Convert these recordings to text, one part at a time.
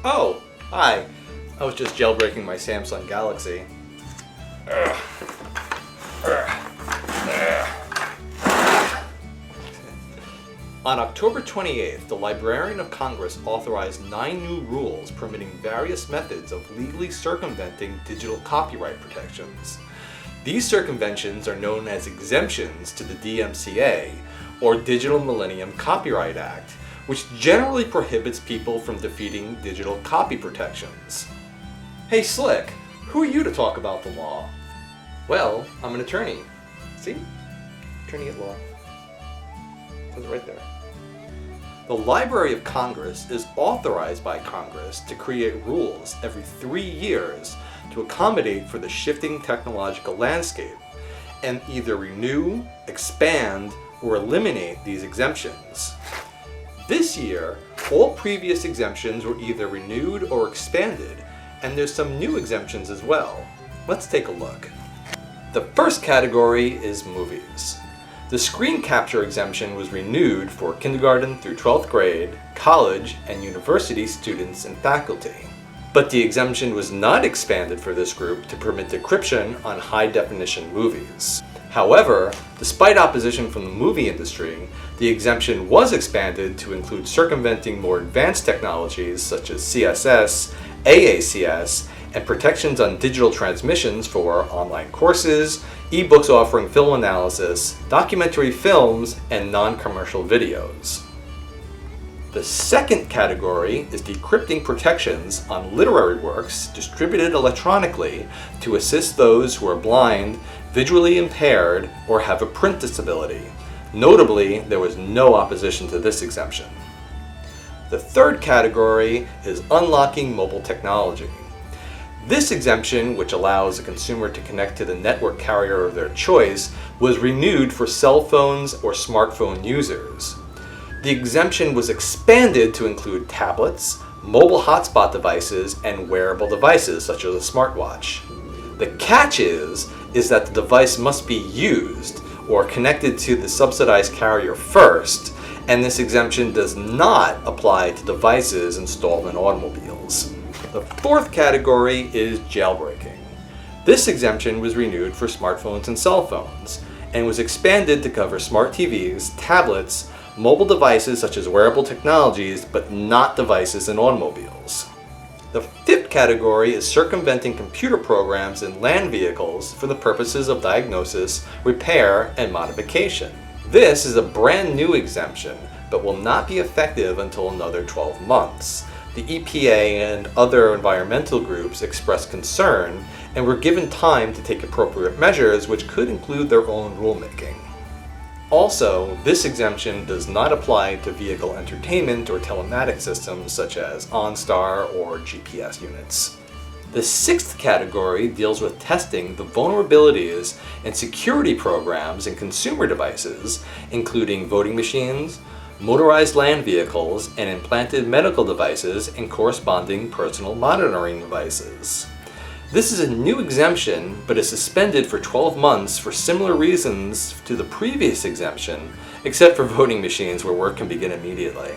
Oh, hi. I was just jailbreaking my Samsung Galaxy. On October 28th, the Librarian of Congress authorized 9 new rules permitting various methods of legally circumventing digital copyright protections. These circumventions are known as exemptions to the DMCA, or Digital Millennium Copyright Act, which generally prohibits people from defeating digital copy protections. Hey Slick, who are you to talk about the law? Well, I'm an attorney. See? Attorney at law. It says right there. The Library of Congress is authorized by Congress to create rules every 3 years to accommodate for the shifting technological landscape and either renew, expand, or eliminate these exemptions. This year, all previous exemptions were either renewed or expanded, and there's some new exemptions as well. Let's take a look. The first category is movies. The screen capture exemption was renewed for kindergarten through 12th grade, college, and university students and faculty. But the exemption was not expanded for this group to permit decryption on high-definition movies. However, despite opposition from the movie industry, the exemption was expanded to include circumventing more advanced technologies such as CSS, AACS, and protections on digital transmissions for online courses, ebooks offering film analysis, documentary films, and non-commercial videos. The second category is decrypting protections on literary works distributed electronically to assist those who are blind, visually impaired, or have a print disability. Notably, there was no opposition to this exemption. The third category is unlocking mobile technology. This exemption, which allows a consumer to connect to the network carrier of their choice, was renewed for cell phones or smartphone users. The exemption was expanded to include tablets, mobile hotspot devices, and wearable devices such as a smartwatch. The catch is that the device must be used or connected to the subsidized carrier first, and this exemption does not apply to devices installed in automobiles. The fourth category is jailbreaking. This exemption was renewed for smartphones and cell phones, and was expanded to cover smart TVs, tablets, mobile devices such as wearable technologies, but not devices in automobiles. The fifth category is circumventing computer programs in land vehicles for the purposes of diagnosis, repair, and modification. This is a brand new exemption, but will not be effective until another 12 months. The EPA and other environmental groups expressed concern and were given time to take appropriate measures, which could include their own rulemaking. Also, this exemption does not apply to vehicle entertainment or telematic systems such as OnStar or GPS units. The sixth category deals with testing the vulnerabilities and security programs in consumer devices, including voting machines, motorized land vehicles, and implanted medical devices and corresponding personal monitoring devices. This is a new exemption, but is suspended for 12 months for similar reasons to the previous exemption, except for voting machines where work can begin immediately.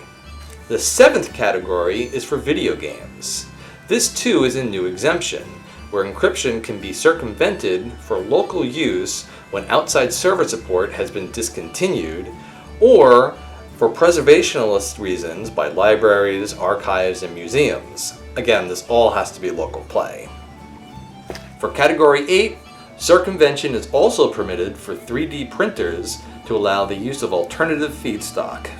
The seventh category is for video games. This too is a new exemption, where encryption can be circumvented for local use when outside server support has been discontinued, or for preservationist reasons by libraries, archives, and museums. Again, this all has to be local play. For Category 8, circumvention is also permitted for 3D printers to allow the use of alternative feedstock.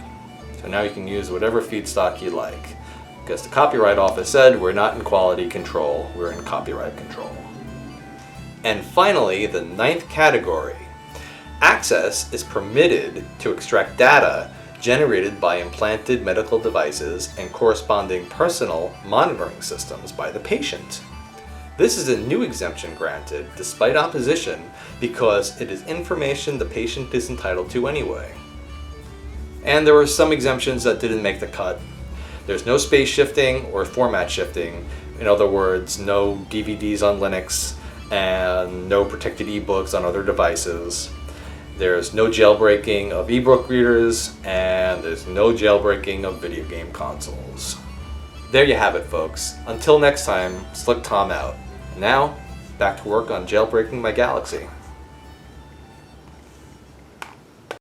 So now you can use whatever feedstock you like. Because the Copyright Office said we're not in quality control, we're in copyright control. And finally, the ninth category. Access is permitted to extract data generated by implanted medical devices and corresponding personal monitoring systems by the patient. This is a new exemption granted, despite opposition, because it is information the patient is entitled to anyway. And there were some exemptions that didn't make the cut. There's no space shifting or format shifting. In other words, no DVDs on Linux and no protected ebooks on other devices. There's no jailbreaking of ebook readers, and there's no jailbreaking of video game consoles. There you have it, folks. Until next time, Slick Tom out. Now, back to work on jailbreaking my galaxy.